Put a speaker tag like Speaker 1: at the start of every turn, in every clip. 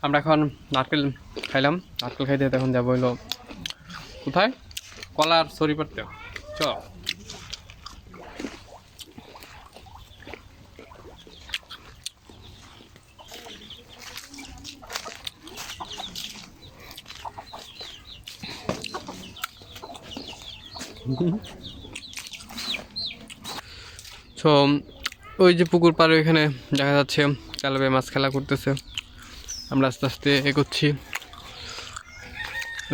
Speaker 1: আমরা এখন নারকেল খাইলাম, নারকেল খাইতে এখন যাবো হইলো কোথায়, কলার সরি পড়তে। চ সো ওই যে পুকুর পাড়ে ওইখানে দেখা যাচ্ছে তেলাপিয়া মাছ খেলা করতেছে। আমরা আস্তে আস্তে এগোচ্ছি।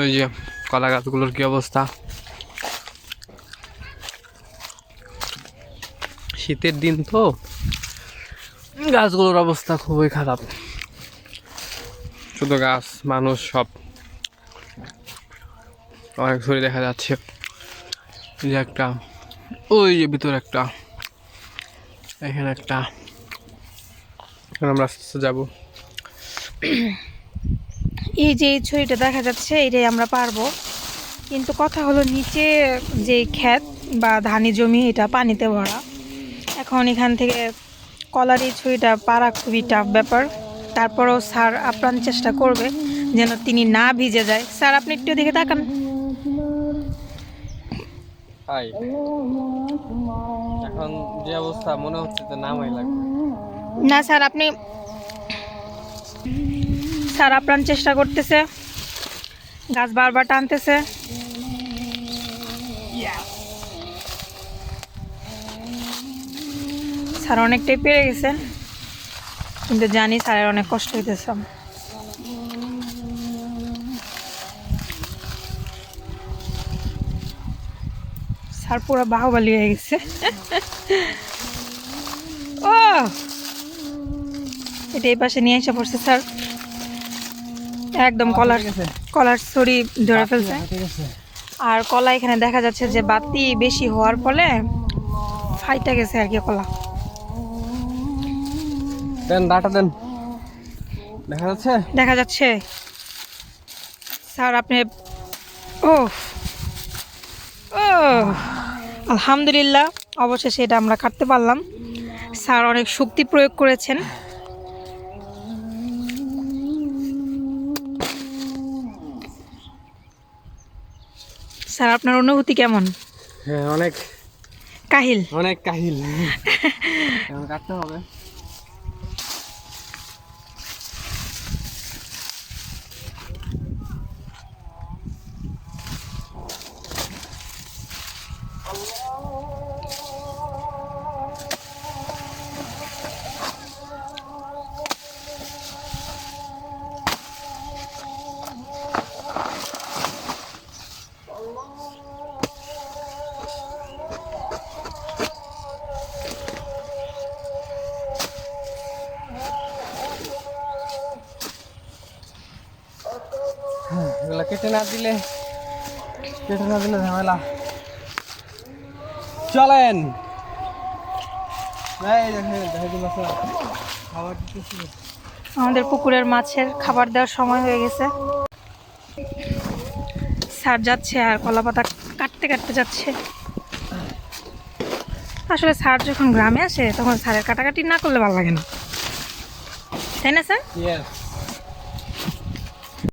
Speaker 1: ওই যে কলা গাছগুলোর কি অবস্থা, শীতের দিন তো গাছগুলোর অবস্থা খুবই খারাপ, শুধু গাছ মানুষ সব অনেক ধরে দেখা যাচ্ছে। এই যে একটা, ওই যে ভিতরে একটা, এখানে একটা, এখন আমরা আস্তে আস্তে যাবো।
Speaker 2: এই যে এই ছড়িটা দেখা যাচ্ছে এটাই আমরা পারবো, কিন্তু কথা হলো নিচে যে ক্ষেত বা ধানি জমি এটা পানিতে ভরা। এখন এখান থেকে কলার এই ছড়িটা পারা খুবই টাফ ব্যাপার। তারপরেও স্যার আপ্রাণ চেষ্টা করবে যেন তিনি না ভিজে যায়। স্যার আপনি একটু দিকে তাকান।
Speaker 1: হাই, এখন যে অবস্থা মনে হচ্ছে যে নামাই লাগবে
Speaker 2: না স্যার, স্যার আপ্রাণ চেষ্টা করতেছে, গাছ বারবার টানতেছে। স্যার অনেকটাই পেরে গেছে, কিন্তু জানি স্যারের অনেক কষ্ট হইতেছে। স্যার পুরো বাহুবলী হয়ে গেছে। ও এটা এই পাশে নিয়ে এসে পড়ছে স্যার, একদম কলার ছড়ি ধরে ফেলছে। আর কলা এখানে দেখা যাচ্ছে যে বাতি বেশি হওয়ার ফলে ফাইটা গেছে আর কি কলা।
Speaker 1: দেন ডাটা দেন, দেখা যাচ্ছে
Speaker 2: দেখা যাচ্ছে স্যার আপনি, ও ও আলহামদুলিল্লাহ অবশেষে এটা আমরা কাটতে পারলাম। স্যার অনেক শক্তি প্রয়োগ করেছেন। স্যার আপনার অনুভূতি কেমন?
Speaker 1: হ্যাঁ, অনেক
Speaker 2: কাহিল।
Speaker 1: এখন কাটতে হবে। এগুলা কেটে না দিলে ঝামেলা। চলেন,
Speaker 2: আমাদের পুকুরের মাছের খাবার দেওয়ার সময় হয়ে গেছে। স্যার যাচ্ছে আর কলা পাতা কাটতে কাটতে যাচ্ছে। আসলে স্যার যখন গ্রামে আসে তখন স্যারের কাটাকাটি না করলে ভালো লাগে না, তাই না স্যার?
Speaker 1: ইয়েস।